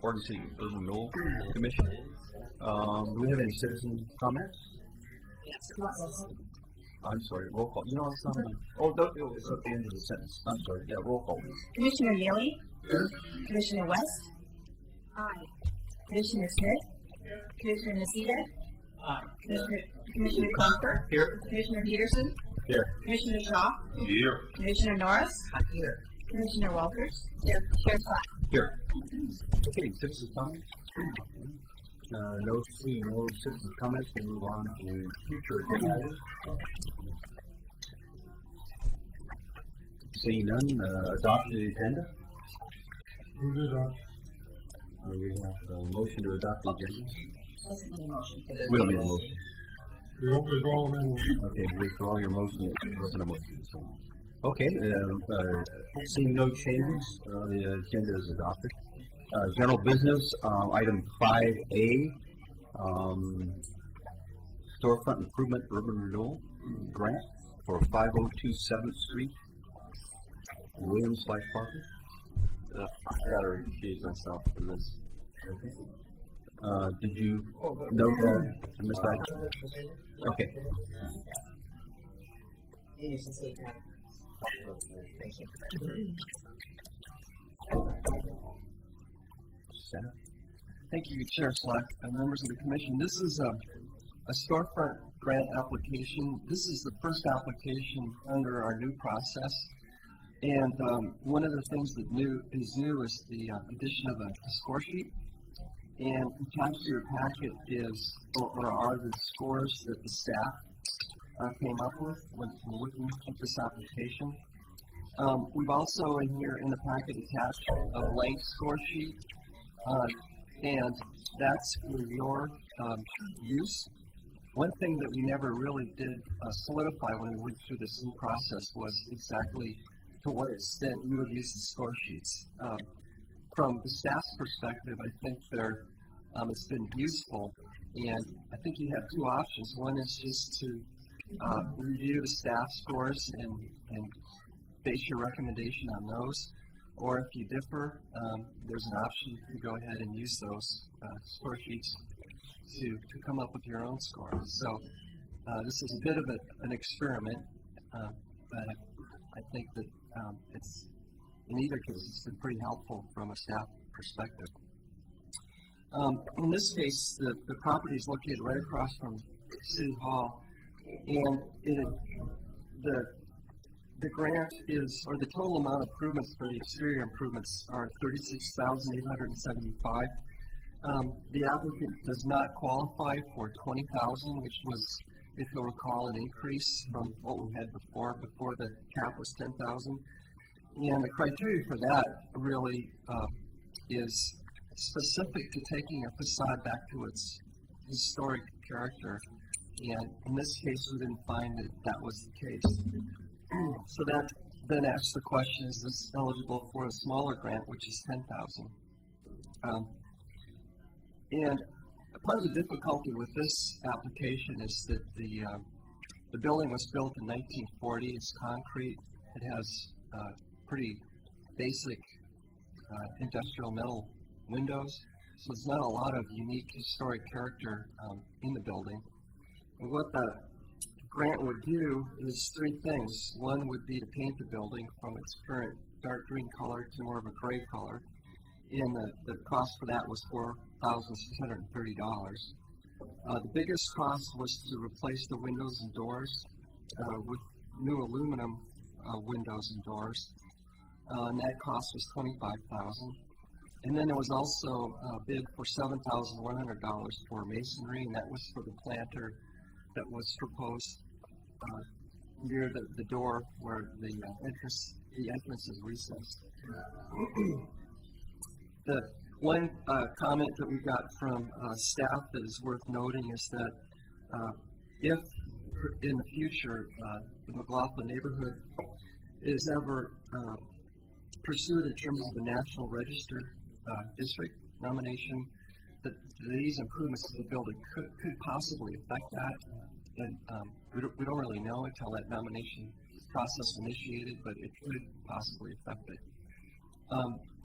Oregon City Urban Renewal Commission. Do we have any citizen comments? I'm sorry, roll call. You know, it's not on. Oh, no, it was at the end of the sentence. I'm sorry. Yeah, roll call. Commissioner Neely? Here. Commissioner West? Aye. Commissioner Smith? Commissioner Nacita? Aye. Commissioner Comfort? Here. Commissioner Peterson? Here. Commissioner Shaw? Here. Commissioner Norris? Here. Commissioner Walters? Here. Chair Scott? Here. Okay, citizen comments? No citizen comments. We'll move on to future agenda items. Seeing none, adopt the agenda. We have a motion to adopt the agenda. We don't need a motion. Okay, withdraw your motion. It wasn't a motion. So. Okay, seeing no changes, the agenda is adopted. General business, item 5A, storefront improvement urban renewal grant for 502 7th Street, Williams/Parker. I gotta recuse myself from this. Okay. Did you note that, Ms. Dyke? Okay. Thank you. Senator? Thank you, Chair Slack and members of the Commission. This is a storefront grant application. This is the first application under our new process. And one of the things that is new is the addition of a score sheet. And attached to your packet are the scores that the staff came up with when looking at this application. We've also in the packet attached a blank score sheet, and that's for your use. One thing that we never really did solidify when we went through this new process was exactly to what extent you would use the score sheets. From the staff's perspective, I think it's been useful, and I think you have two options. One is just to review the staff scores and base your recommendation on those, or if you differ, there's an option to go ahead and use those score sheets to come up with your own score. So this is a bit of an experiment, but I think that it's, in either case, it's been pretty helpful from a staff perspective. In this case, the property is located right across from City Hall, and the grant is, or the total amount of improvements for the exterior improvements are $36,875. The applicant does not qualify for $20,000, which was, if you'll recall, an increase from what we had before. Before the cap was $10,000, and the criteria for that really is specific to taking a facade back to its historic character. And in this case, we didn't find that was the case. So that then asks the question: is this eligible for a smaller grant, which is $10,000? And part of the difficulty with this application is that the building was built in 1940. It's concrete. It has pretty basic industrial metal windows, so there's not a lot of unique historic character in the building. And what the grant would do is three things. One would be to paint the building from its current dark green color to more of a gray color, and the cost for that was $4,630. The biggest cost was to replace the windows and doors with new aluminum windows and doors, and that cost was $25,000. And then there was also a bid for $7,100 for masonry, and that was for the planter that was proposed near the door where the entrance is recessed. The one comment that we got from staff that is worth noting is that if in the future the McLaughlin neighborhood is ever pursued in terms of the National Register district nomination, that these improvements to the building could possibly affect that. And we don't really know until that nomination process initiated, but it could possibly affect it.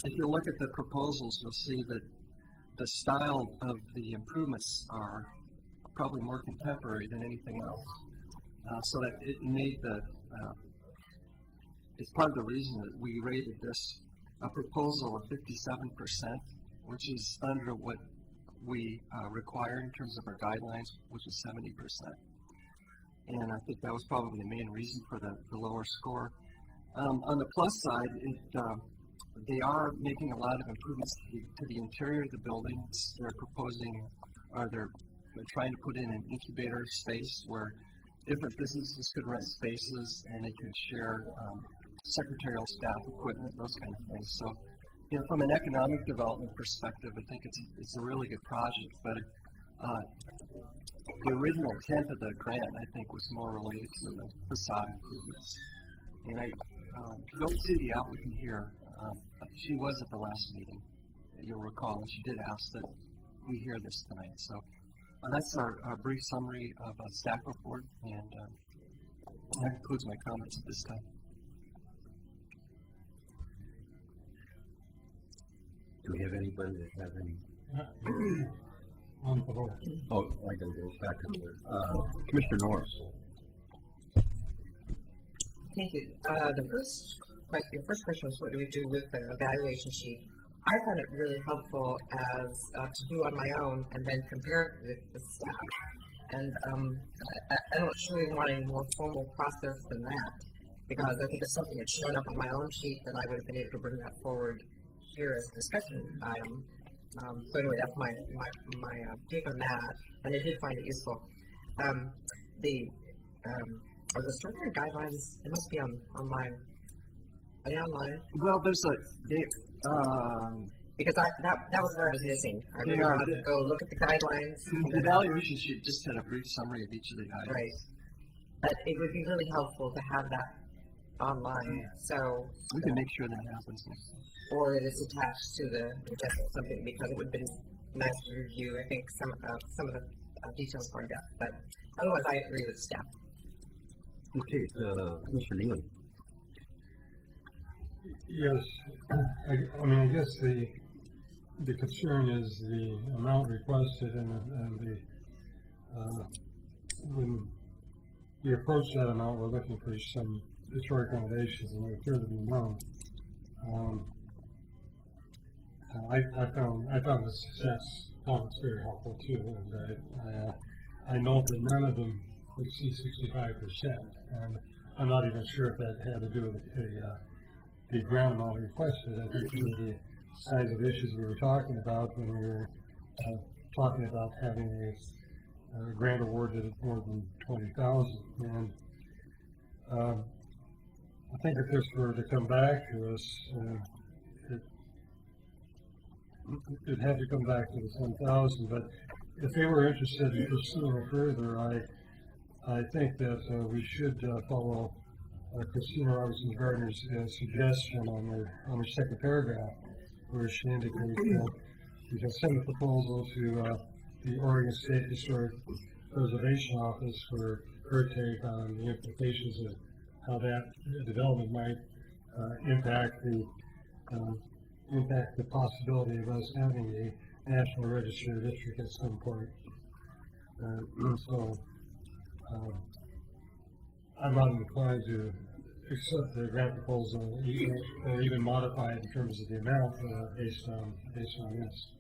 if you look at the proposals, you'll see that the style of the improvements are probably more contemporary than anything else. So that it made it's part of the reason that we rated this a proposal of 57%, which is under what we require in terms of our guidelines, which is 70%. And I think that was probably the main reason for the lower score. On the plus side, they are making a lot of improvements to the interior of the buildings. They're trying to put in an incubator space where different businesses could rent spaces and they could share secretarial staff equipment, those kind of things. So, from an economic development perspective, I think it's a really good project. But the original intent of the grant, I think, was more related to the facade improvements. And I don't see the applicant here. She was at the last meeting, you'll recall, and she did ask that we hear this tonight. So that's our brief summary of a staff report, and that concludes my comments at this time. Do we have anybody that has any? Oh, I gotta go back to Commissioner Norris. Thank you. Your first question was, what do we do with the evaluation sheet? I found it really helpful as to do on my own and then compare it with the staff. And I don't really want a more formal process than that, because I think if something had shown up on my own sheet, then I would have been able to bring that forward here as a discussion item. So anyway, that's my take on that, and I did find it useful. The structure guidelines, it must be online. Are they online? Well, there's because that was what I was missing. I really wanted to go look at the guidelines. The evaluation sheet just had a brief summary of each of the items. Right. But it would be really helpful to have that online, so we can make sure that happens. Or it is attached to the something, because it would have been nice to review. I think some of the details more in depth, but otherwise I agree with staff. Okay, Mr. Neely. Yes, I guess the concern is the amount requested and when we approach that amount, we're looking for some historic renovations, and they appear to be known. I found the success comments very helpful too, and I know that none of them exceed 65%, and I'm not even sure if that had to do with the grant amount requested. I think the size of issues we were talking about when we were talking about having a grant awarded at more than $20,000, and I think if this were to come back to us, it had to come back to the 10,000. But if they were interested in pursuing further, I think that we should follow Christina Robertson-Gardner's suggestion on her second paragraph, where she indicates that we can send a proposal to the Oregon State Historic Preservation Office for her take on the implications of how that development might impact the possibility of us having a national register district at some point. So I'm not inclined to accept the grant proposal or even modify it in terms of the amount based on this.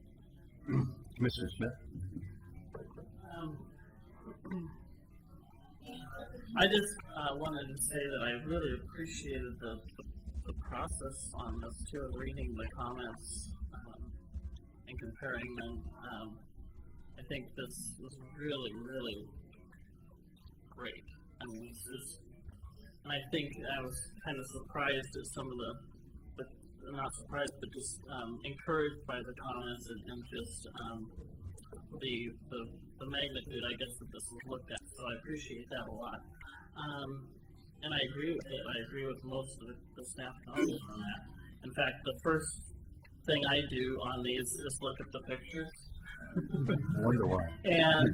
Mr. Smith. I just wanted to say that I really appreciated the process on this too, reading the comments and comparing them. I think this was really, really great. I mean, and I think I was kind of surprised at some of not surprised, but just encouraged by the comments and just the magnitude, I guess, that this was looked at. So I appreciate that a lot. And I agree with it. I agree with most of the staff comments on that. In fact, the first thing I do on these is look at the pictures. Wonder why. And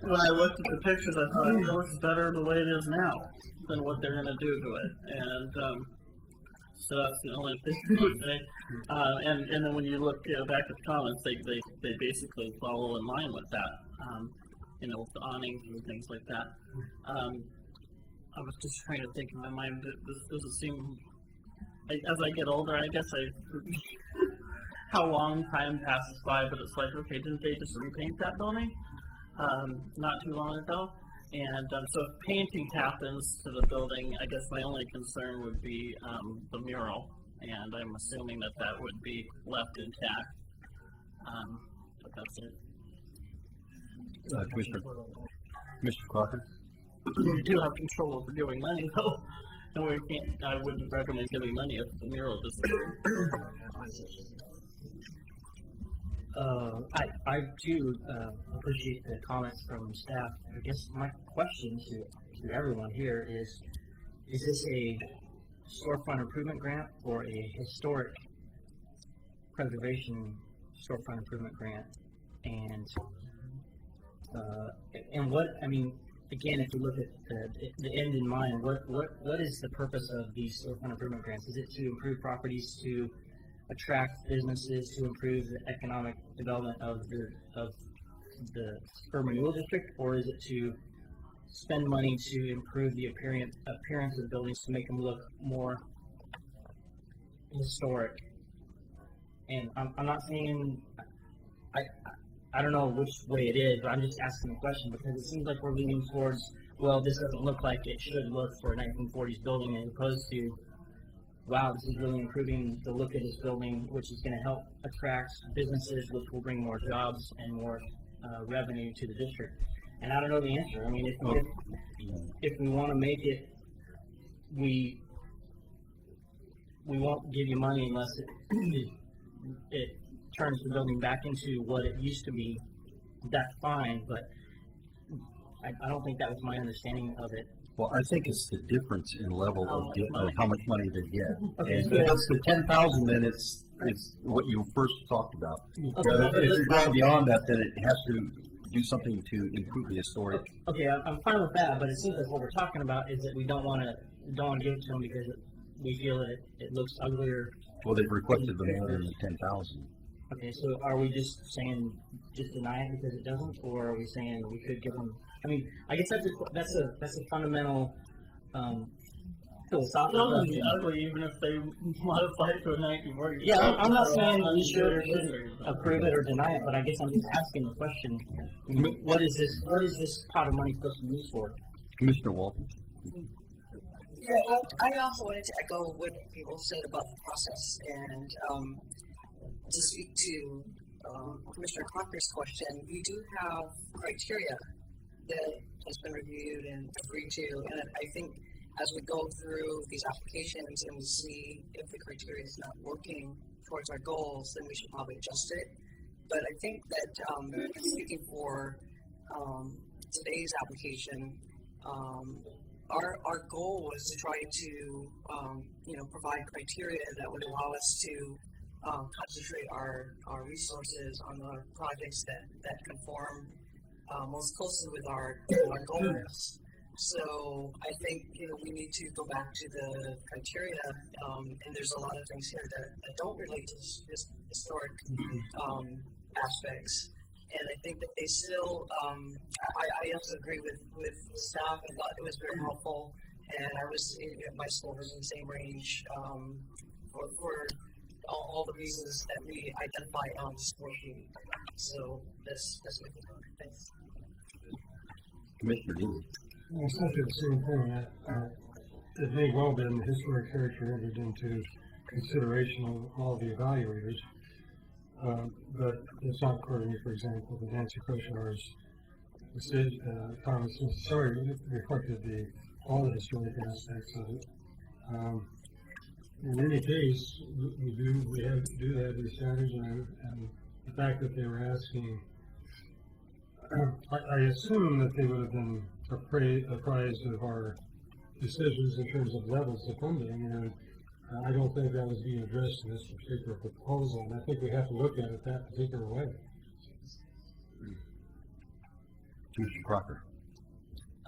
when I looked at the pictures, I thought it looks better the way it is now than what they're going to do to it. And So that's the only thing I would say. And then when you look back at the comments, they basically follow in line with that. With the awnings and things like that. I was just trying to think in my mind that this doesn't seem. As I get older, I guess how long time passes by, but it's like, okay, didn't they just repaint that building not too long ago? And so if painting happens to the building, I guess my only concern would be the mural, and I'm assuming that would be left intact. But that's it. Commissioner Crocker? We do have control over giving money, though. And we can't. I wouldn't recommend giving money if the mural doesn't. I too appreciate the comments from staff. I guess my question to everyone here is this a storefront improvement grant or a historic preservation storefront improvement grant? And what, I mean, again, if you look at the end in mind, what is the purpose of these storefront improvement grants? Is it to improve properties, to attract businesses, to improve the economic development of the urban renewal district, or is it to spend money to improve the appearance of the buildings to make them look more historic? And I'm not saying I don't know which way it is, but I'm just asking the question because it seems like we're leaning towards, well, this doesn't look like it should look for a 1940s building, as opposed to, wow, this is really improving the look of this building, which is going to help attract businesses, which will bring more jobs and more revenue to the district. And I don't know the answer. I mean, if we want to make it, we won't give you money unless it turns the building back into what it used to be. That's fine, but I don't think that was my understanding of it. Well, I think it's the difference in level of how much money they get. Okay, And so if it's the 10,000, then it's what you first talked about. Okay, If you're going beyond that, then it has to do something to improve the historic. Okay, I'm fine with that, but it seems like what we're talking about is that we don't want to give it to them because we feel that it looks uglier. Well, they've requested the more than the 10,000. Okay, so are we just saying just deny it because it doesn't, or are we saying we could give them? I mean, I guess that's a fundamental philosophical Building question. ugly, even if they modify it to a 1940s. Yeah, I'm not saying we should approve it or deny it, but I guess I'm just asking the question: what is this pot of money supposed to be used for? Commissioner Walton? Yeah, I also wanted to echo what people said about the process, and to speak to Commissioner Crocker's question, we do have criteria that has been reviewed and agreed to, and I think as we go through these applications and we see if the criteria is not working towards our goals, then we should probably adjust it. But I think that speaking for today's application, our goal was to try to provide criteria that would allow us to concentrate our resources on the projects that conform most closely with our goals. So I think we need to go back to the criteria, and there's a lot of things here that don't relate to historic aspects. And I think that they still, I also agree with staff. I thought it was very helpful, and my score was in the same range for all the reasons that we identify on the score sheet. So that's my thing. Thanks. Commissioner Dean? Well, essentially the same thing. It may well been the historic character entered into consideration of all the evaluators, but it's not clear to me, for example, that Nancy Koshar's comments reflected all the historic aspects of it. In any case, we do have these standards, and the fact that they were asking, I assume that they would have been apprised of our decisions in terms of levels of funding, and I don't think that was being addressed in this particular proposal, and I think we have to look at it that particular way. Commissioner Crocker?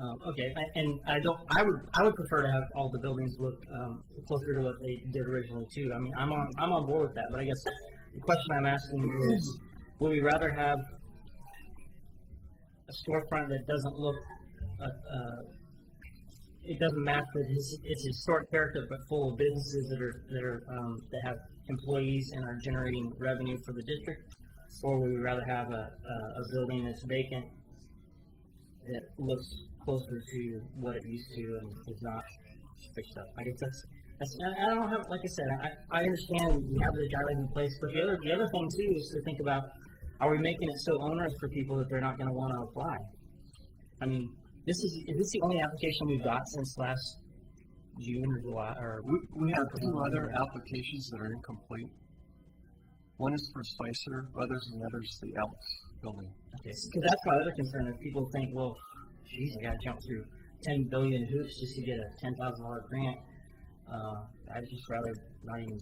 Okay, and I don't. I would prefer to have all the buildings look closer to what they did originally too. I mean, I'm on board with that. But I guess the question I'm asking is, would we rather have a storefront that doesn't look, it doesn't match with its historic character, but full of businesses that have employees and are generating revenue for the district, or would we rather have a building that's vacant that looks closer to what it used to and is not fixed up? I guess that's I don't have, like I said, I understand we have the guidelines in place, but the other thing too is to think about, are we making it so onerous for people that they're not going to want to apply? I mean, is this the only application we've got since last June or July? Or We have two other applications that are incomplete. One is for Spicer, others and others the Elks building. okay, because that's my other concern. If people think, well, geez, I got to jump through 10 billion hoops just to get a $10,000 grant, I'd just rather not even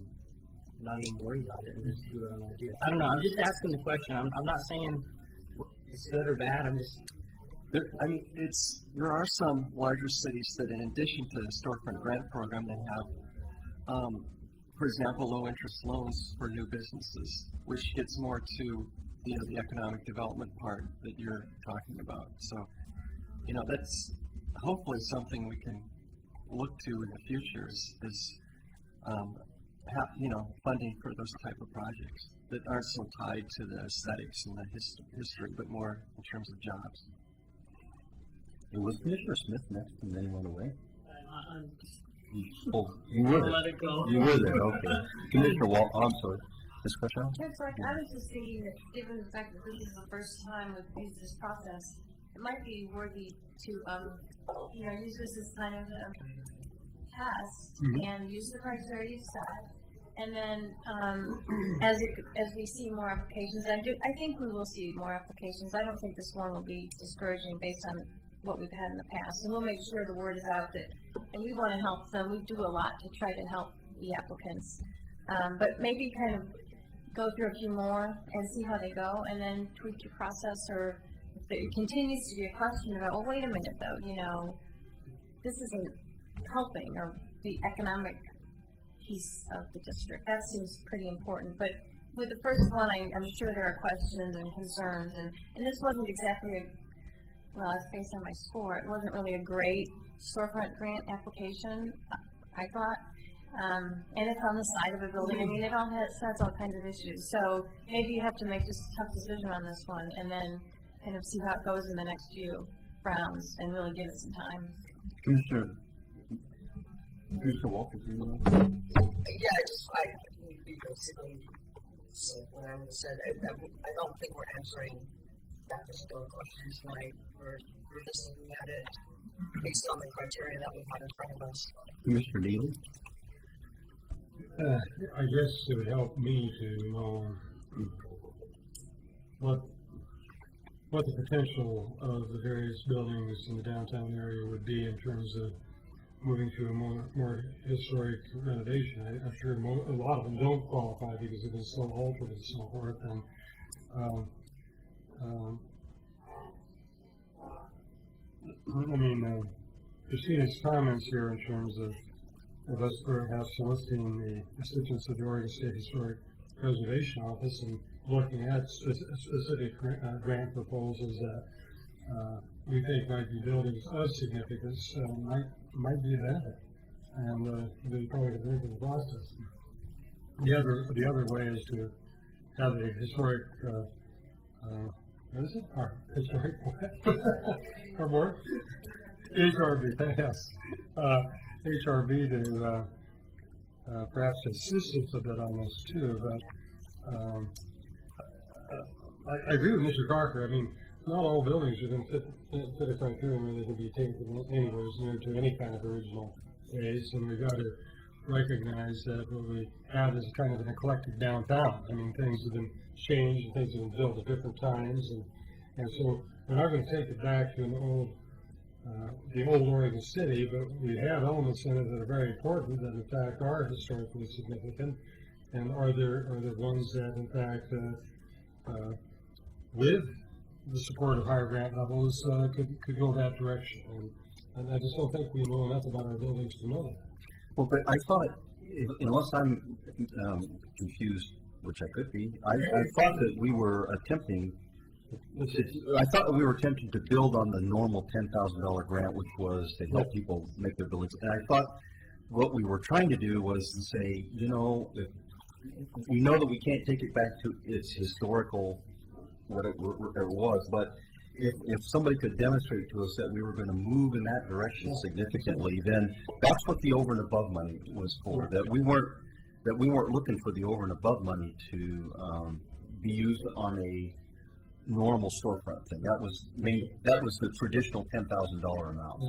worry about it and just do what I'm going to do. I don't know. I'm just asking the question. I'm not saying it's good or bad. I'm just. There are some larger cities that, in addition to the storefront grant program, they have, for example, low interest loans for new businesses, which gets more to the economic development part that you're talking about. So, that's hopefully something we can look to in the future is funding for those type of projects that aren't so tied to the aesthetics and the history, but more in terms of jobs. Was Commissioner Smith next and then he went away? I'll You were there. let it go. You were there, okay. Commissioner Walt, I'm sorry. This question? It's like, I was just thinking that given the fact that this is the first time we've used this process, it might be worthy to, use this as kind of a test and use the criteria you set. And then, as we see more applications, I think we will see more applications. I don't think this one will be discouraging based on what we've had in the past. And we'll make sure the word is out that, and we want to help them. We do a lot to try to help the applicants. But maybe kind of go through a few more and see how they go, and then tweak your process. Or if there continues to be a question about, well, wait a minute though, this isn't helping or the economic piece of the district. That seems pretty important. But with the first one, I'm sure there are questions and concerns, and this wasn't exactly it's based on my score. It wasn't really a great storefront grant application, I thought. And it's on the side of a building. I mean, it all has all kinds of issues. So maybe you have to make just a tough decision on this one, and then kind of see how it goes in the next few rounds, and really give it some time. Commissioner Walker, do you know? Yeah, I basically said what I said. I don't think we're answering that particular question tonight. We're just looking at it based on the criteria that we have in front of us. Commissioner Neely? I guess it would help me to know what the potential of the various buildings in the downtown area would be in terms of moving to a more historic renovation. I'm sure a lot of them don't qualify because it is so altered and so forth. And Christina's comments here in terms of us perhaps soliciting the assistance of the Oregon State Historic Preservation Office and looking at specific grant proposals that we think might be buildings of significance might be a benefit, and they probably agree with the process. The other way is to have a historic what is it? Historic or more? HRB, yes. HRB to perhaps assist us a bit on this too, but I agree with Mr. Carter. I mean, not all buildings are going to fit a criteria where they can be taken anywhere near to any kind of original phase, and we've got to recognize that what we have is kind of an eclectic downtown. I mean, things have been changed and things have been built at different times, and so we're not going to take it back to the old Oregon City, but we have elements in it that are very important that in fact are historically significant, and are there ones that in fact live the support of higher grant levels could go that direction. And I just don't think we know enough about our buildings to know that. Well, but I thought, unless I'm confused, which I could be, I thought that we were attempting. I thought that we were attempting to build on the normal $10,000 grant, which was to help people make their buildings. And I thought what we were trying to do was to say, you know, we know that we can't take it back to its historical what it was, but if somebody could demonstrate to us that we were going to move in that direction significantly, then that's what the over and above money was for. That we weren't looking for the over and above money to be used on a normal storefront thing. That was the traditional $10,000 amount.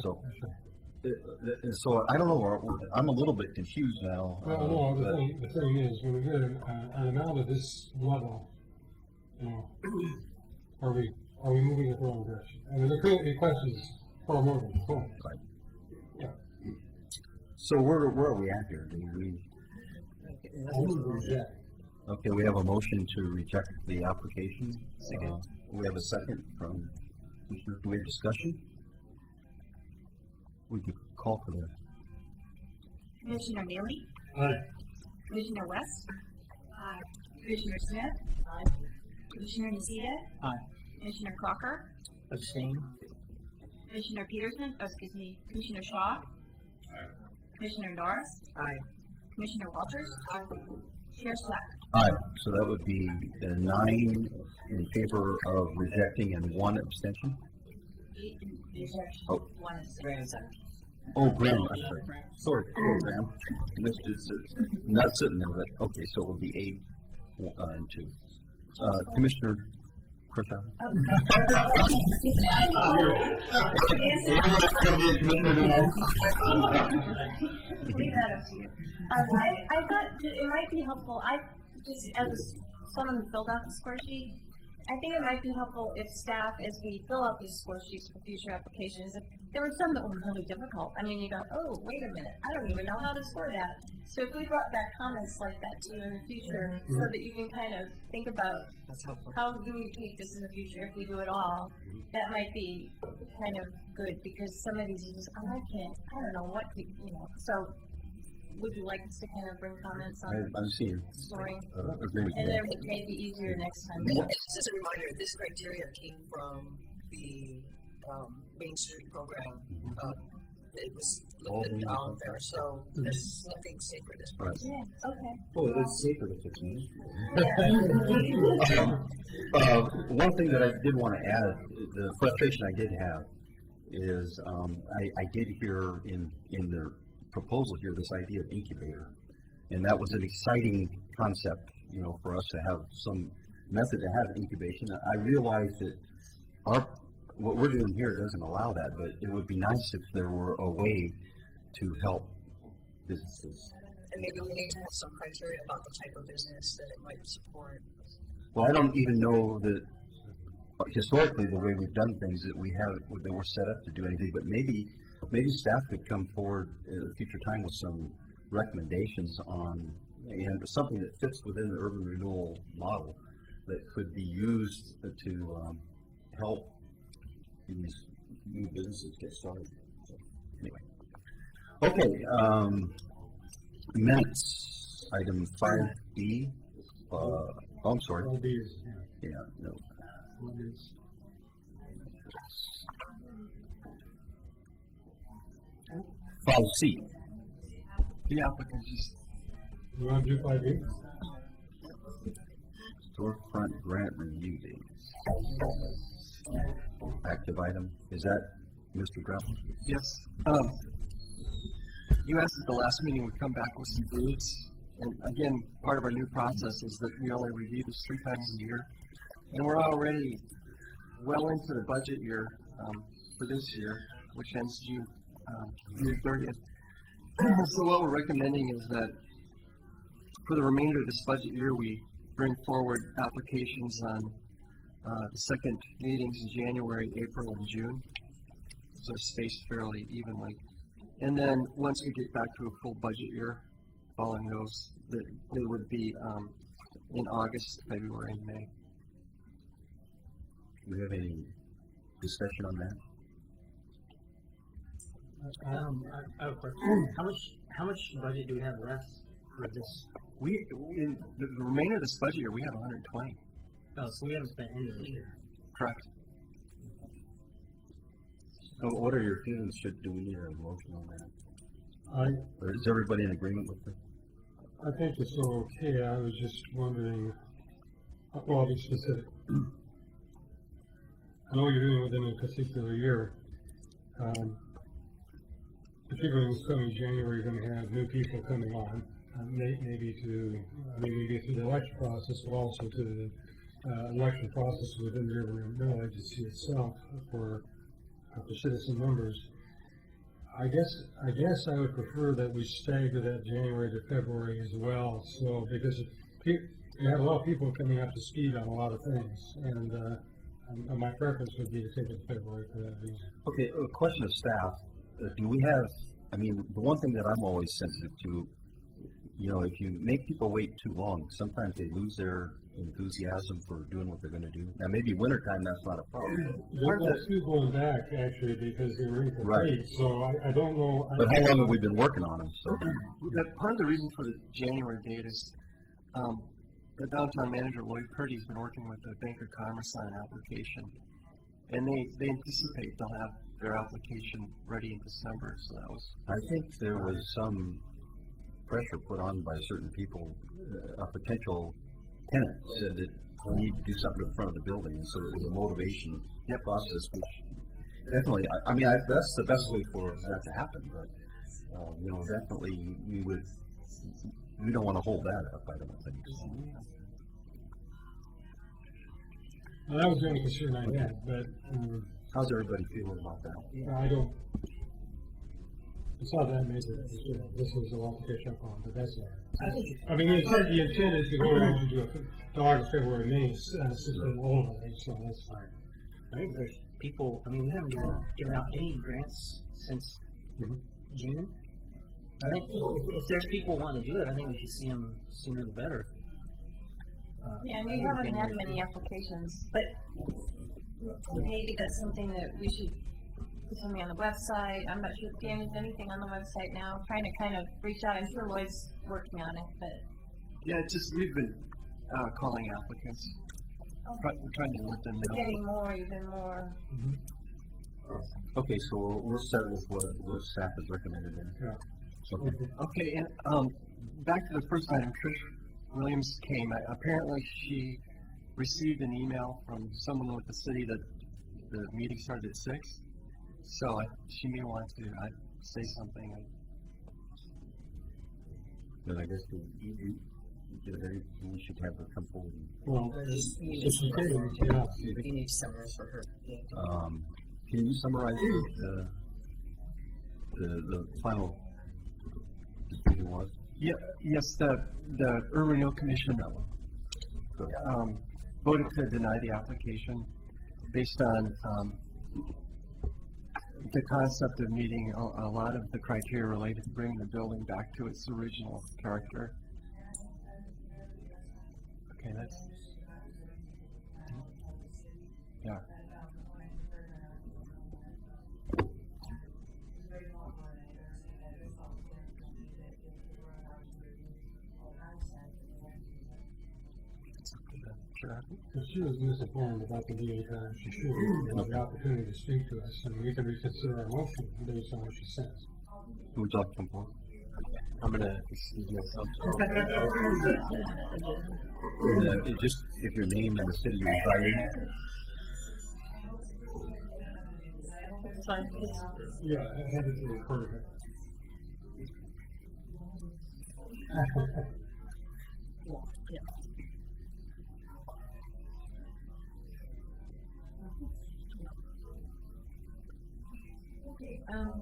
So I don't know. I'm a little bit confused now. Well, no, the thing is, when we get an amount of this level, you know, are we moving in the wrong direction? I mean, the question is far more than cool. Right. Yeah. So where are we at here? Okay, we have a motion to reject the application. We have a second from Commissioner. Do we have discussion? We could call for that. Commissioner Neely? Aye. Commissioner West? Aye. Commissioner Smith? Aye. Commissioner Nocita? Aye. Commissioner Crocker? Abstain. Commissioner Peterson? Commissioner Shaw? Aye. Commissioner Norris? Aye. Commissioner Walters? Aye. Chair Slack? Aye. So that would be 9 in favor of rejecting and 1 abstention. 8 in rejection. Oh. 1 abstention. Oh, Graham, I'm sorry. Sorry, Graham. Not sitting there, but okay, so it will be 8 and 2. Commissioner Kershaw. I thought it might be helpful. I just, as someone who filled out the score sheet, I think it might be helpful if staff, as we fill out these score sheets for future applications, if there were some that were really difficult. I mean, you go, oh, wait a minute, I don't even know how to score that. So if we brought back comments like that to you in the future, so that you can kind of think about how do we tweak this in the future if we do it all, that might be kind of good, because some of these are just, oh, I don't know what to, so would you like us to kind of bring comments on I'm seeing. scoring? Agree. And then it may be easier next time. Just as a reminder, this criteria came from the Main Street program. It was listed on there, so there's nothing sacred as far as. Yeah, okay. Well, it's sacred if it's me. One thing that I did want to add, the frustration I did have is I did hear in the proposal here this idea of incubator, and that was an exciting concept, for us to have some method to have incubation. I realized that what we're doing here doesn't allow that, but it would be nice if there were a way to help businesses. And maybe we need to have some criteria about the type of business that it might support. Well, I don't even know that historically the way we've done things that we're set up to do anything, but maybe staff could come forward at a future time with some recommendations on something that fits within the urban renewal model that could be used to help these new businesses get started. So, anyway. Okay, minutes, item 5B. I'm sorry. Yeah, no. 5C. The applicant just. You want to do 5B? Storefront grant review days. Active item. Is that Mr. Brown? Yes. You asked at the last meeting we come back with some dates. And again, part of our new process is that we only review this 3 times a year. And we're already well into the budget year for this year, which ends June 30th. So what we're recommending is that for the remainder of this budget year, we bring forward applications on the second meetings in January, April, and June. So spaced fairly evenly. And then once we get back to a full budget year, following those, that they would be in August, February, and May. you have any discussion on that? I have a question. How much budget do we have left for this? We in the remainder of this budget year, we have 120. Oh, so we haven't spent any of it. Correct. So what are your feelings? Do we need a motion on that? Or is everybody in agreement with it? I think it's okay. I was just wondering, well, I'll be specific. I know you're doing within a particular year. Particularly in this coming January, you're going to have new people coming on, maybe through the election process, but also to the election process within the urban renewal agency itself for citizen members. I guess I would prefer that we stagger that January to February as well. So because you have a lot of people coming up to speed on a lot of things, and my preference would be to take it to February for that reason. Okay, a question of staff. Do we have, I mean, the one thing that I'm always sensitive to, if you make people wait too long, sometimes they lose their enthusiasm for doing what they're going to do. Now, maybe wintertime, that's not a problem. There's two going back, actually, because they were incomplete, so I don't know. But how long have we been working on them? So. Part of the reason for the January date is the downtown manager, Lloyd Purdy, has been working with the Bank of Commerce on an application, and they anticipate they'll have their application ready in December. So that was. I think there was some pressure put on by certain people. A potential tenant said that we need to do something in front of the building, and so it was a motivation process, which definitely, that's the best way for that to happen. But definitely we don't want to hold that up. I don't think. Well, that was the only concern I had, but how's everybody feeling about that? I don't. It's not that major. This is a lot to catch up on, but that's all right. The intent is to go around and do a August, February, May system overlay, so that's fine. I think there's people, we haven't given out any grants since June. I think if there's people wanting to do it, I think we should see them sooner the better. We haven't had many applications, but maybe that's something that we should put something on the website. I'm not sure if Dan has anything on the website now. I'm trying to kind of reach out. I'm sure Lloyd's working on it, but We've been calling applicants, trying to let them know. Getting even more. Okay, so we'll start with what staff has recommended then. Yeah. Okay, and back to the first item, Trish Williams came. Apparently, she received an email from someone with the city that the meeting started at 6. So she may want to say something. Then I guess we should have her come forward. Well, You need to summarize for her. Can you summarize the final decision was? Yeah, yes, the Urban Renewal Commission voted to deny the application based on the concept of meeting a lot of the criteria related to bringing the building back to its original character. Okay, that's yeah. If she was misinformed about the DA time, she should have the opportunity to speak to us, and we can reconsider our motion based on what she says. Who would you like to come forward? I'm gonna excuse myself. Just if your name and the city you're residing. It's fine. Yeah, I had it to record it.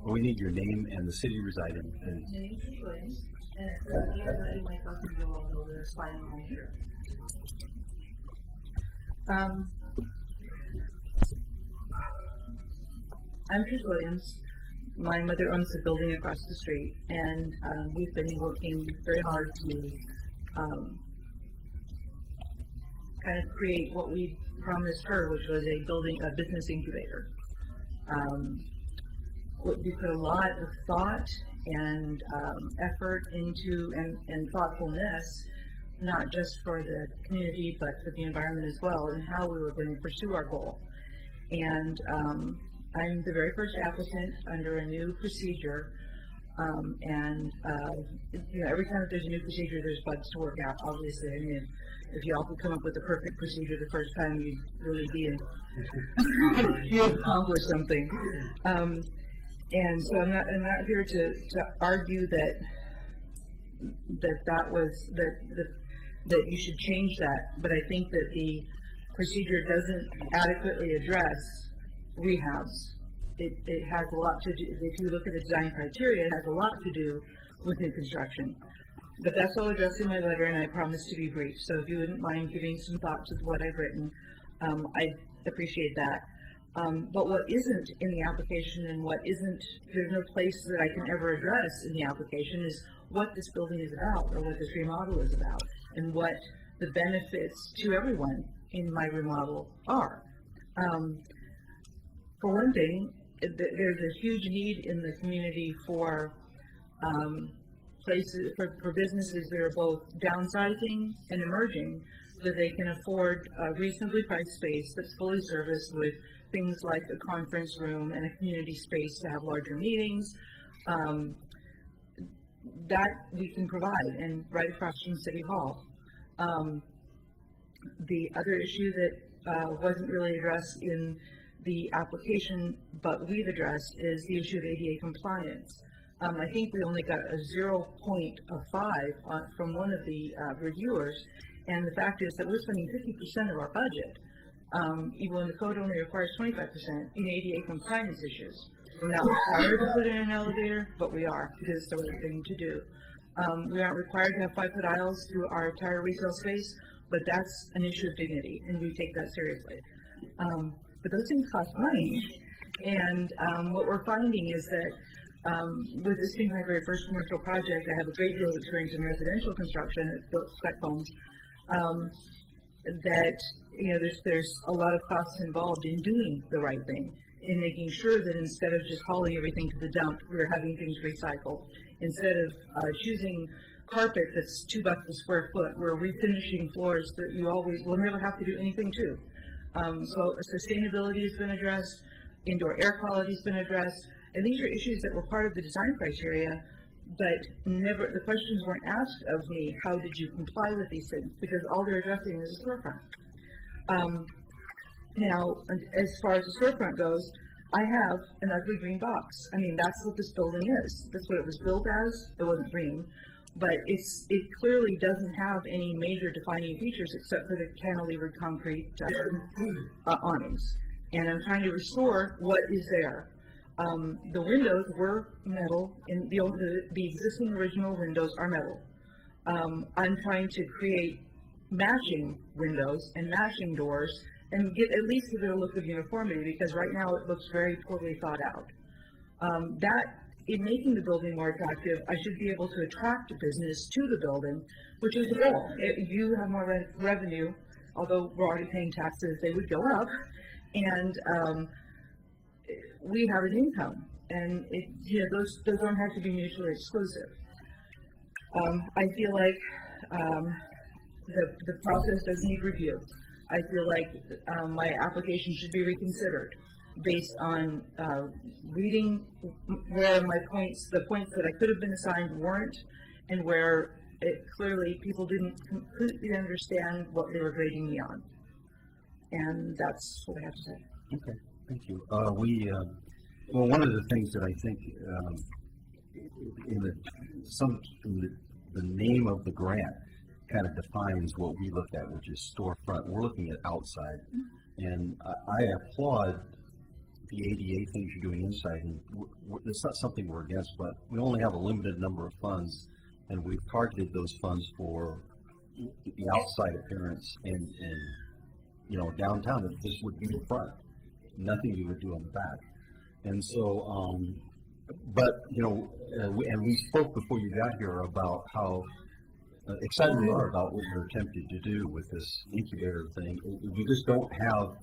We need your name and the city you reside in. I'm Trish Williams. My mother owns the building across the street, and we've been working very hard to kind of create what we promised her, which was a business incubator. We put a lot of thought and effort into and thoughtfulness, not just for the community, but for the environment as well, and how we were going to pursue our goal. And I'm the very first applicant under a new procedure. Every time that there's a new procedure, there's bugs to work out, obviously. I mean, if you all could come up with the perfect procedure the first time, you'd really be you'd accomplish something. And so I'm not here to argue that you should change that, but I think that the procedure doesn't adequately address rehabs. It has a lot to do, if you look at the design criteria, it has a lot to do with new construction. But that's all addressed in my letter, and I promise to be brief. So if you wouldn't mind giving some thought to what I've written, I'd appreciate that. But what isn't in the application and what isn't, there's no place that I can ever address in the application is what this building is about or what this remodel is about and what the benefits to everyone in my remodel are. For one thing, there's a huge need in the community for places, for businesses that are both downsizing and emerging, so they can afford a reasonably priced space that's fully serviced with things like a conference room and a community space to have larger meetings. That we can provide, and right across from City Hall. The other issue that wasn't really addressed in the application, but we've addressed, is the issue of ADA compliance. I think we only got a 0.5 from one of the reviewers, and the fact is that we're spending 50% of our budget, even when the code only requires 25% in ADA compliance issues. We're not required to put in an elevator, but we are, because it's the right thing to do. We aren't required to have 5-foot aisles through our entire retail space, but that's an issue of dignity, and we take that seriously. But those things cost money, and what we're finding is that with this being my very first commercial project, I have a great deal of experience in residential construction. It's built spec homes. That there's a lot of costs involved in doing the right thing, in making sure that instead of just hauling everything to the dump, we're having things recycled. Instead of choosing carpet that's $2 a square foot, we're refinishing floors that you always will never have to do anything to. So sustainability has been addressed, indoor air quality has been addressed, and these are issues that were part of the design criteria, but never, the questions weren't asked of me, how did you comply with these things? Because all they're addressing is a storefront. Now, as far as the storefront goes, I have an ugly green box. I mean, that's what this building is. That's what it was built as. It wasn't green, but it clearly doesn't have any major defining features except for the cantilevered concrete awnings. And I'm trying to restore what is there. The windows were metal, and the existing original windows are metal. I'm trying to create matching windows and matching doors and at least give it a look of uniformity, because right now it looks very poorly thought out. In making the building more attractive, I should be able to attract business to the building, which is the goal. If you have more revenue, although we're already paying taxes, they would go up, and we have an income, and those don't have to be mutually exclusive. I feel like the process does need review. I feel like my application should be reconsidered based on reading where the points that I could have been assigned weren't, and where clearly people didn't completely understand what they were grading me on. And that's what I have to say. Okay, thank you. Well, one of the things that I think the name of the grant kind of defines what we look at, which is storefront. We're looking at outside, and I applaud the ADA things you're doing inside, and it's not something we're against, but we only have a limited number of funds, and we've targeted those funds for the outside appearance, and downtown, that this would be the front, nothing you would do on the back. And so, and we spoke before you got here about how excited we are about what we're attempting to do with this incubator thing. We just don't have,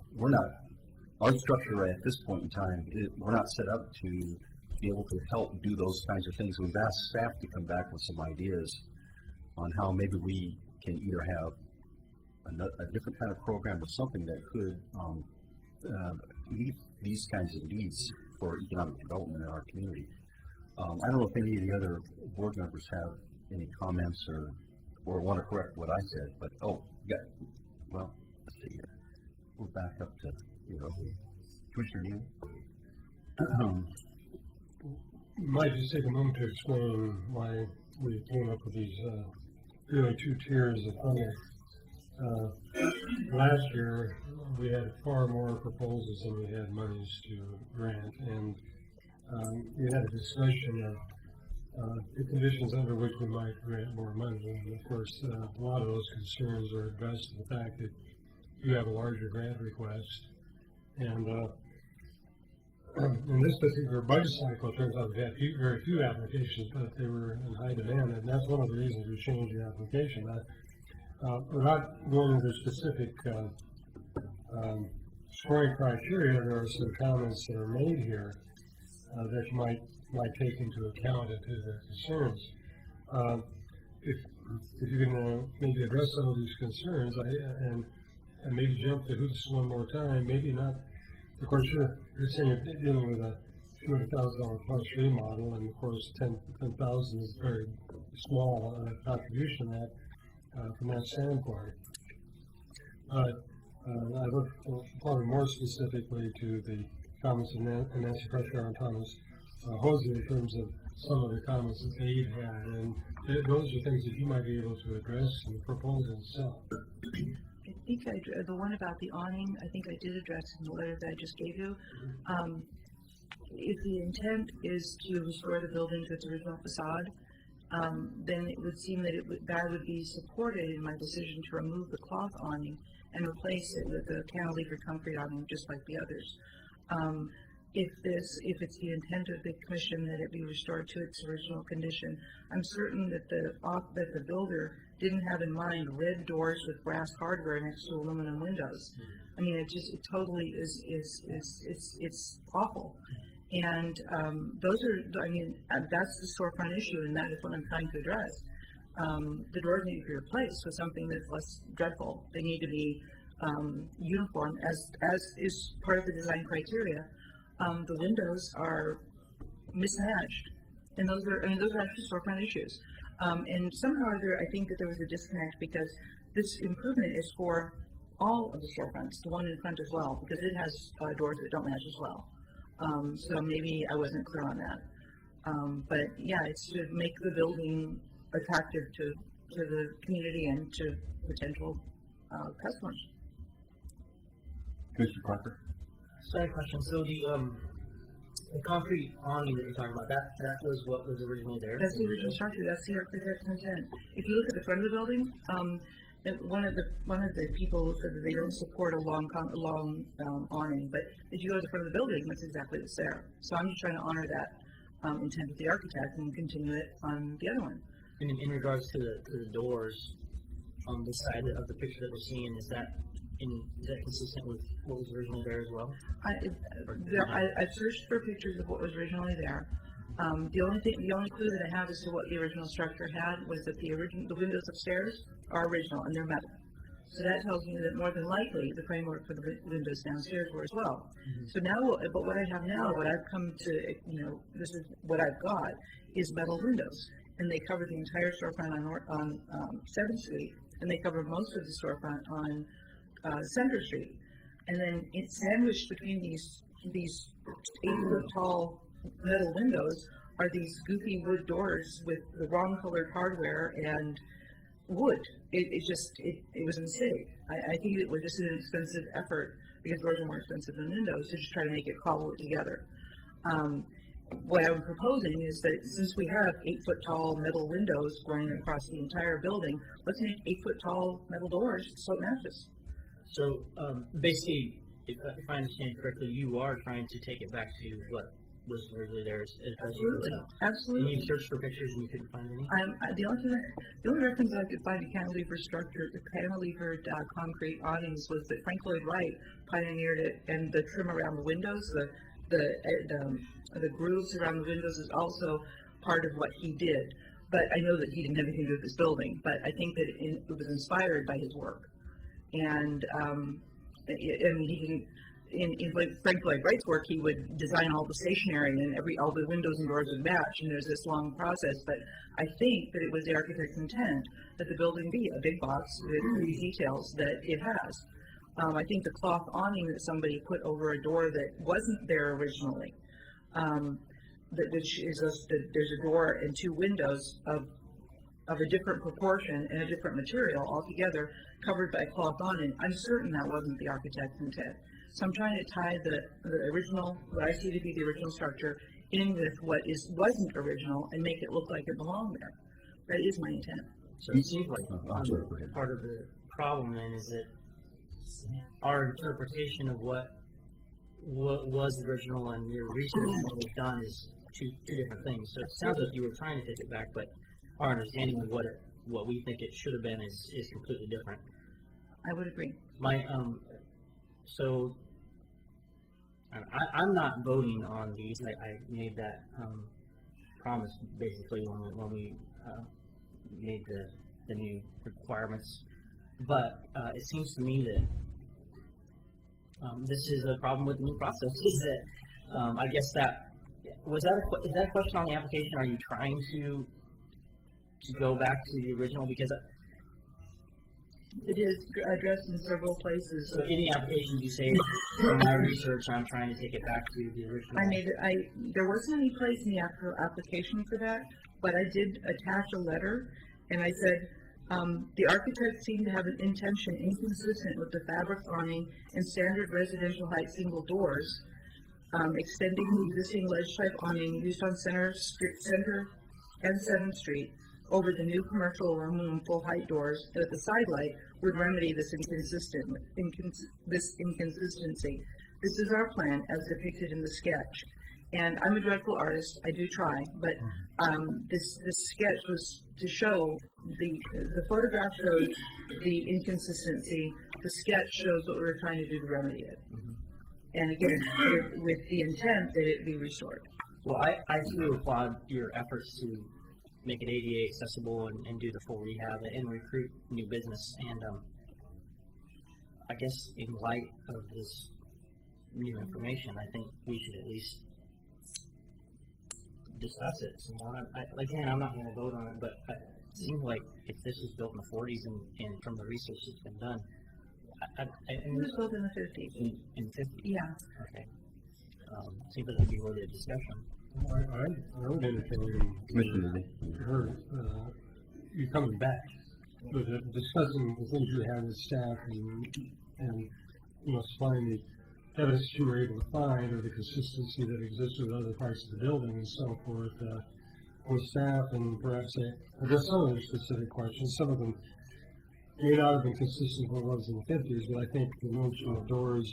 our structure at this point in time, we're not set up to be able to help do those kinds of things. We've asked staff to come back with some ideas on how maybe we can either have a different kind of program or something that could meet these kinds of needs for economic development in our community. I don't know if any of the other board members have any comments or want to correct what I said, but let's see here. We're back up to Commissioner Neal. Might just take a moment to explain why we came up with these really two tiers of funding. Last year, we had far more proposals than we had monies to grant, and we had a discussion of the conditions under which we might grant more money. And of course, a lot of those concerns are addressed to the fact that you have a larger grant request. And in this particular budget cycle, it turns out we had very few applications, but they were in high demand, and that's one of the reasons we changed the application. Without going into specific scoring criteria, there are some comments that are made here that you might take into account into the concerns. If you can maybe address some of these concerns and maybe jump to hoops one more time, maybe not. Of course, you're saying you're dealing with a $200,000 plus remodel, and of course, 10,000 is very small contribution that from that standpoint. I look probably more specifically to the comments of Nancy Prescher and Thomas Hosey in terms of some of the comments that they've had, and those are things that you might be able to address in the proposal itself. I think the one about the awning, I think I did address in the letter that I just gave you. If the intent is to restore the building to its original facade, then it would seem that that would be supported in my decision to remove the cloth awning and replace it with a cantilever concrete awning, just like the others. If it's the intent of the commission that it be restored to its original condition, I'm certain that the builder didn't have in mind red doors with brass hardware next to aluminum windows. I mean, it totally is it's awful. And that's the storefront issue, and that is what I'm trying to address. The doors need to be replaced with something that's less dreadful. They need to be uniform, as is part of the design criteria. The windows are mismatched, and those are actually storefront issues. And somehow or other, I think that there was a disconnect because this improvement is for all of the storefronts, the one in front as well, because it has doors that don't match as well. So maybe I wasn't clear on that. But yeah, it's to make the building attractive to the community and to potential customers. Mr. Parker? Sorry, question. So the concrete awning that you're talking about, that was what was originally there? That's the original structure. That's the architect's intent. If you look at the front of the building, one of the people said that they don't support a long awning, but if you go to the front of the building, that's exactly what's there. So I'm just trying to honor that intent of the architect and continue it on the other one. And in regards to the doors on this side of the picture that we're seeing, is that consistent with what was originally there as well? I searched for pictures of what was originally there. The only clue that I have as to what the original structure had was that the windows upstairs are original and they're metal. So that tells me that more than likely the framework for the windows downstairs were as well. Mm-hmm. So now, but what I have now, what I've come to, this is what I've got, is metal windows, and they cover the entire storefront on 7th Street, and they cover most of the storefront on Center Street, and then it's sandwiched between these 8-foot tall metal windows are these goofy wood doors with the wrong colored hardware and wood. It was a mistake. I think it was just an expensive effort because doors are more expensive than windows to just try to make it cobble it together. What I'm proposing is that since we have 8-foot tall metal windows going across the entire building, let's make 8-foot tall metal doors so it matches. So basically, if I understand correctly, you are trying to take it back to what was originally there as Absolutely, and absolutely. you searched for pictures and you couldn't find any? The only reference I could find to cantilever structure, the cantilevered concrete awnings was that Frank Lloyd Wright pioneered it, and the trim around the windows, the grooves around the windows is also part of what he did. But I know that he didn't have anything to do with this building, but I think that it was inspired by his work. And he didn't, in Frank Lloyd Wright's work, he would design all the stationery and all the windows and doors would match, and there's this long process. But I think that it was the architect's intent that the building be a big box with these details that it has. I think the cloth awning that somebody put over a door that wasn't there originally, which is there's a door and two windows of a different proportion and a different material altogether, covered by a cloth awning. I'm certain that wasn't the architect's intent. So I'm trying to tie the original, what I see to be the original structure, in with what wasn't original and make it look like it belonged there. That is my intent. So it seems like part of the problem then is that our interpretation of what was original and your research and what was done is two different things. So it sounds like you were trying to take it back, but our understanding of what we think it should have been is completely different. I would agree. So I'm not voting on these. I made that promise basically when we made the new requirements. But it seems to me that this is a problem with the new process. Is that I guess is that a question on the application? Are you trying to go back to the original? Because it is addressed in several places. So in the application, you say, from my research, I'm trying to take it back to the original. There wasn't any place in the actual application for that, but I did attach a letter, and I said, the architects seem to have an intention inconsistent with the fabric awning and standard residential height single doors, extending the existing ledge-type awning used on Center and 7th Street over the new commercial aluminum full-height doors, and that the side light would remedy this inconsistency. This is our plan as depicted in the sketch. And I'm a dreadful artist, I do try, but this sketch was to show the photograph shows the inconsistency, the sketch shows what we were trying to do to remedy it. Mm-hmm. And again, with the intent that it be restored. Well, I do applaud your efforts to make it ADA accessible and do the full rehab and recruit new business. And I guess in light of this new information, I think we should at least discuss it some more. Again, I'm not going to vote on it, but it seems like if this was built in the 40s and from the research that's been done, it was built in the 50s. In the 50s? Yeah. Okay. Seems like it'd be worthy of discussion. I would entertain you coming back, but discussing the things you had with staff and supplying the evidence you were able to find, or the consistency that exists with other parts of the building and so forth, with staff, and perhaps address some of the specific questions. Some of them may not have been consistent with what was in the 50s, but I think the notion of doors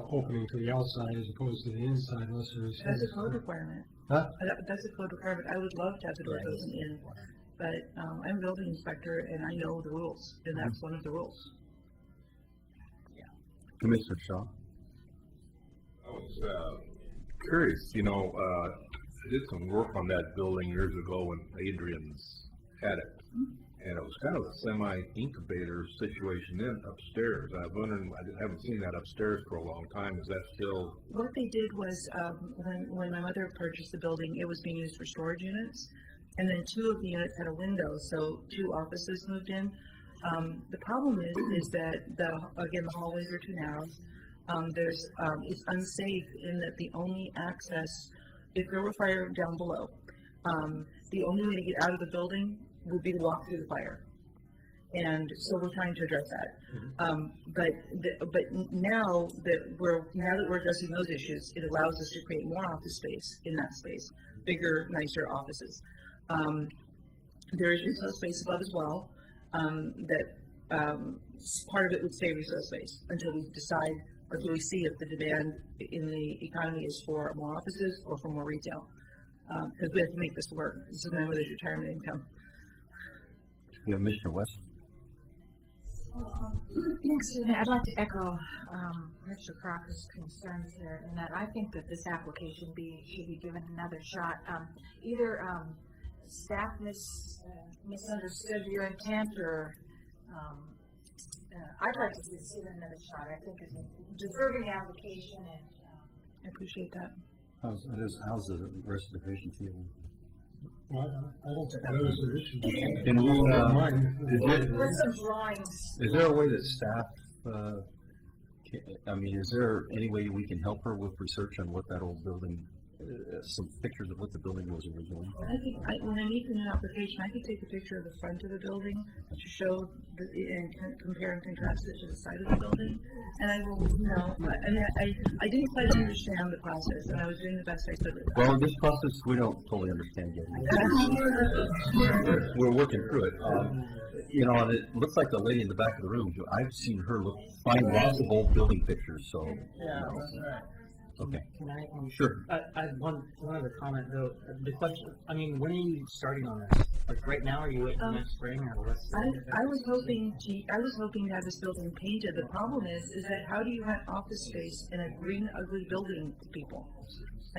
opening to the outside as opposed to the inside, unless there's... That's a code requirement. Huh? That's a code requirement. I would love to have the door open in, but I'm a building inspector and I know the rules, and that's one of the rules. Yeah. Commissioner Shaw. I was curious, I did some work on that building years ago when Adrian's had it. And it was kind of a semi-incubator situation then upstairs. I was wondering, I haven't seen that upstairs for a long time. Is that still? What they did was, when my mother purchased the building, it was being used for storage units. And then 2 of the units had a window, so 2 offices moved in. The problem is that, the hallways are too narrow. It's unsafe in that the only access, if there were fire down below, the only way to get out of the building would be to walk through the fire, and so we're trying to address that. But now that we're addressing those issues, it allows us to create more office space in that space, bigger, nicer offices. There is retail space above as well. That part of it would stay retail space until we decide Or do we see if the demand in the economy is for more offices or for more retail? Because we have to make this work. This is my mother's retirement income. You have Mr. West? Excuse me, I'd like to echo Mr. Crocker's concerns there, in that I think that this application should be given another shot. Either staff misunderstood your intent, or I'd like to see it another shot. I think it's a deserving application, and I appreciate that. How's the rest of the division feeling? Well, I don't think that was an issue. there's some drawings. Is there a way that staff, is there any way we can help her with research on what that old building, some pictures of what the building was originally? I think when I make an application, I could take a picture of the front of the building to show and compare and contrast it to the side of the building. And I will, I didn't quite understand the process, and I was doing the best I could with it. Well, this process we don't totally understand yet. We're working through it. And it looks like the lady in the back of the room. I've seen her find lots of old building pictures. So that's right. Okay. Can I? Sure. I have one other comment though. The question. When are you starting on this? Like right now, are you waiting next spring or what's? I was hoping to have this building painted. The problem is that how do you have office space in a green, ugly building to people?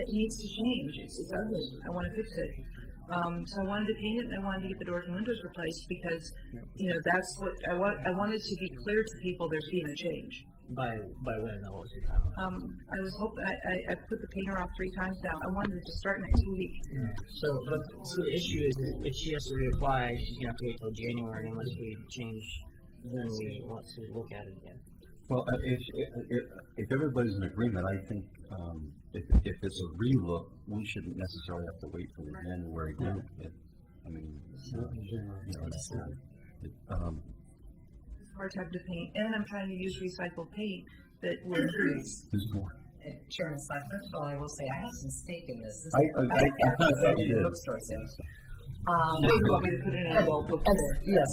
It needs to change. It's ugly. I want to fix it. So I wanted to paint it, and I wanted to get the doors and windows replaced because, that's what I want. I wanted to be clear to people there's being a change. By when? What was your time? I was hoping I put the painter off 3 times now. I wanted it to start next week. So the issue is that if she has to reapply, she's gonna have to wait till January unless we change. Then we want to look at it again. Well, if everybody's in agreement, I think if it's a relook, we shouldn't necessarily have to wait for the January group. Hard time to paint, and I'm trying to use recycled paint that will increase. Chairman Slack, first of all, I will say I have some stake in this. I thought you did. Bookstore sales. You want me to put it in a adult bookstore? Yes.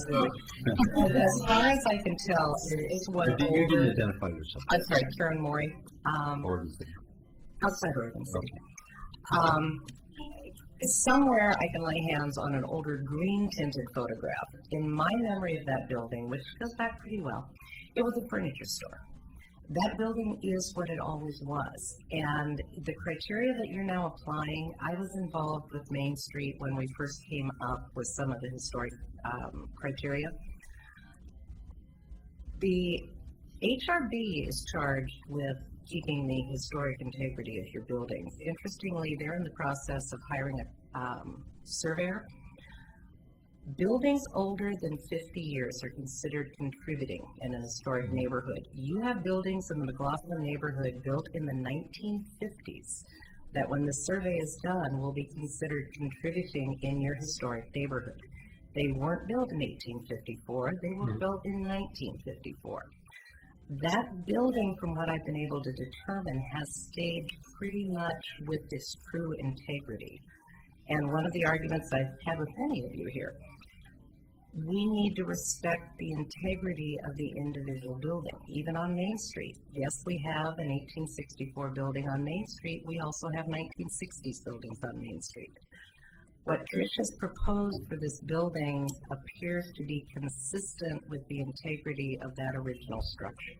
As far as I can tell, it's what You didn't identify yourself. I'm sorry, Karen Morey. Organization. Outside organization. Somewhere I can lay hands on an older green tinted photograph. In my memory of that building, which goes back pretty well, it was a furniture store. That building is what it always was. And the criteria that you're now applying, I was involved with Main Street when we first came up with some of the historic criteria. The HRB is charged with keeping the historic integrity of your buildings. Interestingly, they're in the process of hiring a surveyor. Buildings older than 50 years are considered contributing in a historic neighborhood. You have buildings in the McLaughlin neighborhood built in the 1950s that when the survey is done will be considered contributing in your historic neighborhood. They weren't built in 1854, they were built in 1954. That building, from what I've been able to determine, has stayed pretty much with this true integrity. And one of the arguments I've had with many of you here, we need to respect the integrity of the individual building, even on Main Street. Yes, we have an 1864 building on Main Street. We also have 1960s buildings on Main Street. What Trish has proposed for this building appears to be consistent with the integrity of that original structure.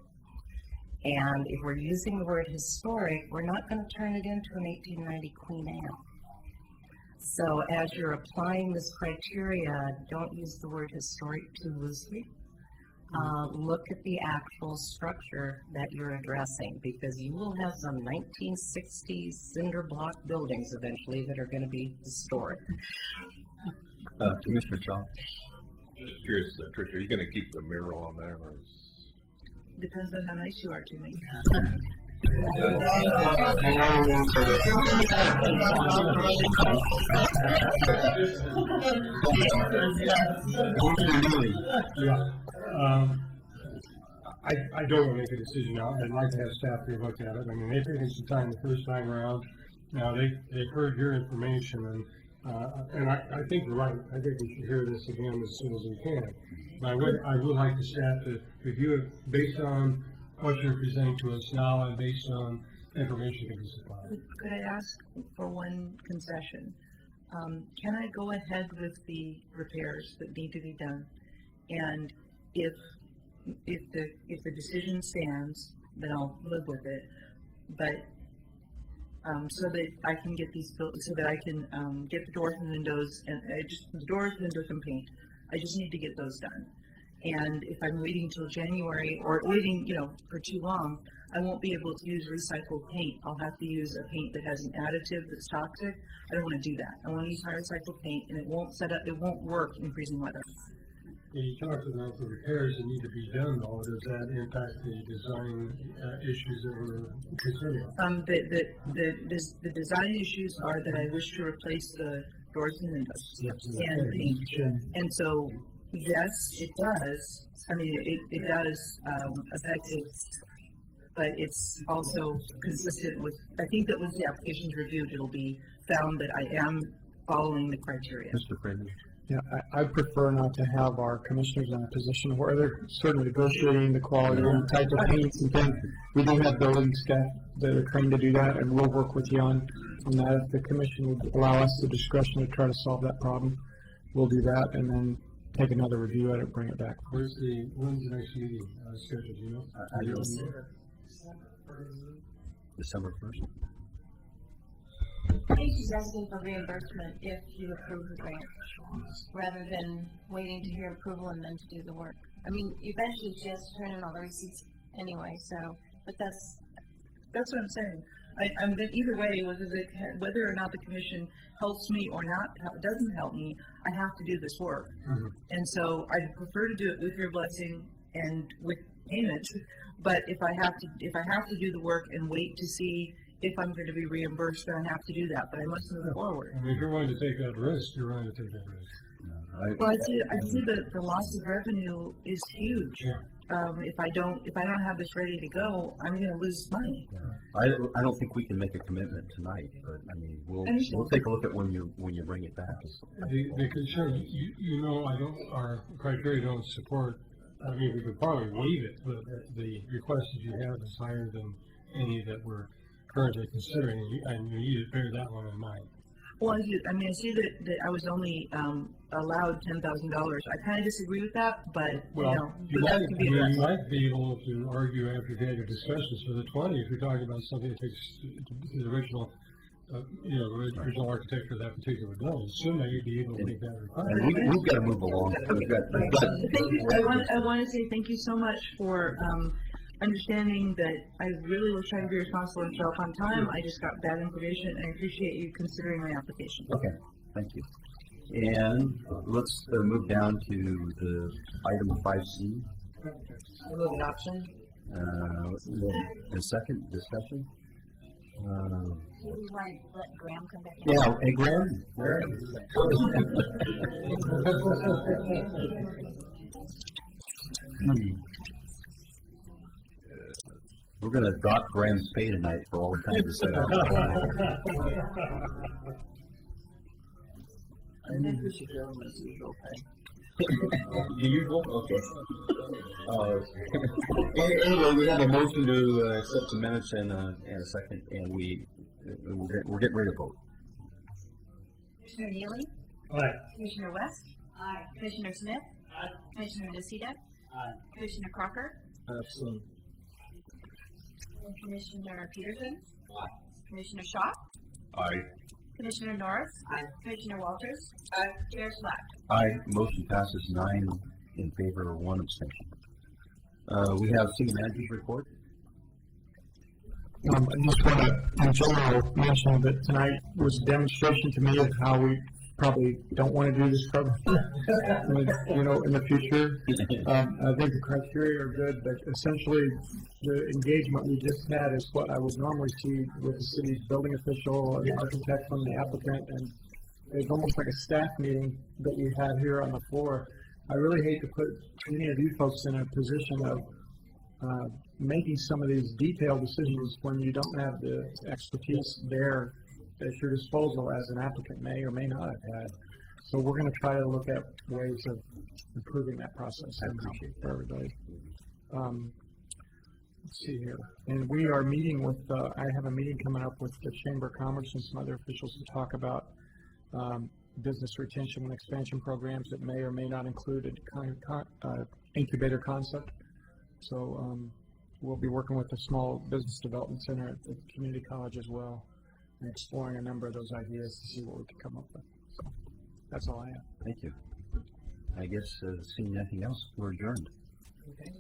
And if we're using the word historic, we're not going to turn it into an 1890 Queen Anne. So as you're applying this criteria, don't use the word historic too loosely. Look at the actual structure that you're addressing, because you will have some 1960s cinder block buildings eventually that are going to be historic. Commissioner Shaw? Just curious, Tricia, are you going to keep the mural on there? Or Depends on how nice you are to me. I don't want to make a decision now. I'd like to have staff look at it. I mean, they've taken some time the first time around. Now they've heard your information, and I think you're right. I think we should hear this again as soon as we can. But I would like the staff to review it based on what you're presenting to us now and based on information that is supplied. Could I ask for one concession? Can I go ahead with the repairs that need to be done? And if the decision stands, then I'll live with it. But so that I can get these built, so that I can get the doors and windows, and the doors, windows, and paint. I just need to get those done. And if I'm waiting till January or waiting, for too long, I won't be able to use recycled paint. I'll have to use a paint that has an additive that's toxic. I don't want to do that. I want to use high recycled paint, and it won't work in freezing weather. You talked about the repairs that need to be done, though. Does that impact the design issues that we're considering? The design issues are that I wish to replace the doors and windows and paint. And so, yes, it does. I mean, it does affect it, but it's also consistent with, I think that once the application's reviewed, it'll be found that I am following the criteria. Mr. Freeman? Yeah, I prefer not to have our commissioners in a position where they're sort of negotiating the quality and type of paints and things. We do have building staff that are trained to do that, and we'll work with you on that. If the commission would allow us the discretion to try to solve that problem, we'll do that, and then take another review at it and bring it back. When's the next meeting scheduled, do you know? I don't know. December 1st. I think she's asking for reimbursement if you approve the grant, rather than waiting to hear approval and then to do the work. I mean, eventually she has to turn in all the receipts anyway, so, but that's what I'm saying. I'm either way, whether or not the commission helps me or not, doesn't help me, I have to do this work. Mm-hmm. And so I prefer to do it with your blessing and with payment. But if I have to do the work and wait to see if I'm going to be reimbursed, then I have to do that. But I must move forward. I mean, if you're willing to take that risk, you're willing to take that risk. Well, I see that the loss of revenue is huge. Yeah. If I don't have this ready to go, I'm going to lose money. Yeah. I don't think we can make a commitment tonight, but I mean, we'll take a look at when you bring it back. The concern, our criteria don't support. I mean, we could probably waive it, but the request that you have is higher than any that we're currently considering, and you need to bear that one in mind. Well, I see that I was only allowed $10,000. I kind of disagree with that, but you might be able to argue after you've had your discussions for the 20 if you're talking about something that takes the original, original architecture of that particular building. Soon you'd be able to make that requirement. We've got to move along. Thank you. I want to say thank you so much for understanding that I really was trying to be responsible and show up on time. I just got bad information, and I appreciate you considering my application. Okay, thank you. And let's move down to the item 5C. Move adoption. The second discussion. we want to let Graham come back. Yeah, hey Graham. We're going to drop Graham's pay tonight for all the time to set up. I think we should give him his usual pay. The usual? Okay. Anyway, we have a motion to accept the minutes and a second, and we're getting ready to vote. Commissioner Neely? Aye. Commissioner West? Aye. Commissioner Smith? Aye. Commissioner Nocita? Aye. Commissioner Crocker? Absolutely. And Commissioner Peterson? Aye. Commissioner Shaw? Aye. Commissioner Norris? Aye. Commissioner Walters? Aye. Chair Slack? Aye. Motion passes 9 in favor, 1 abstention. We have city manager's report. I just want to, in general, mention that tonight was a demonstration to me of how we probably don't want to do this program, in the future. I think the criteria are good, but essentially the engagement we just had is what I would normally see with the city's building official, the architect from the applicant, and it's almost like a staff meeting that we had here on the floor. I really hate to put any of you folks in a position of making some of these detailed decisions when you don't have the expertise there at your disposal as an applicant may or may not have had. So we're going to try to look at ways of improving that process for everybody. let's see here. And we are meeting with, I have a meeting coming up with the Chamber of Commerce and some other officials to talk about business retention and expansion programs that may or may not include a kind of incubator concept. So we'll be working with a small business development center at the community college as well, and exploring a number of those ideas to see what we can come up with. So that's all I have. Thank you. I guess, seeing nothing else, we're adjourned. Okay.